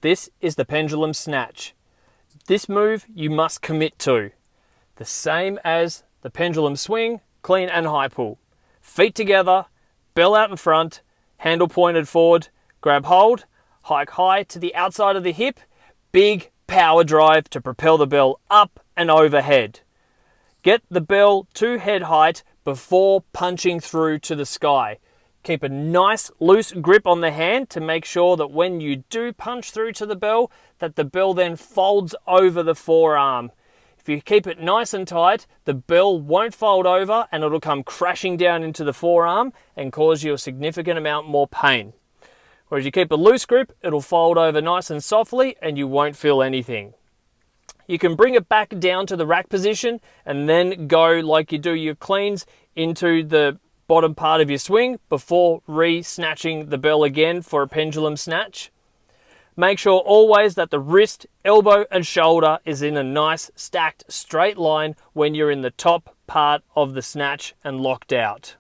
This is the pendulum snatch. This move you must commit to. The same as the pendulum swing, clean and high pull. Feet together, bell out in front, handle pointed forward, grab hold, hike high to the outside of the hip, big power drive to propel the bell up and overhead. Get the bell to head height before punching through to the sky. Keep a nice loose grip on the hand to make sure that when you do punch through to the bell, that the bell then folds over the forearm. If you keep it nice and tight, the bell won't fold over and it'll come crashing down into the forearm and cause you a significant amount more pain. Whereas you keep a loose grip, it'll fold over nice and softly and you won't feel anything. You can bring it back down to the rack position and then go like you do your cleans into the bottom part of your swing before re-snatching the bell again for a pendulum snatch. Make sure always that the wrist, elbow and shoulder is in a nice stacked straight line when you're in the top part of the snatch and locked out.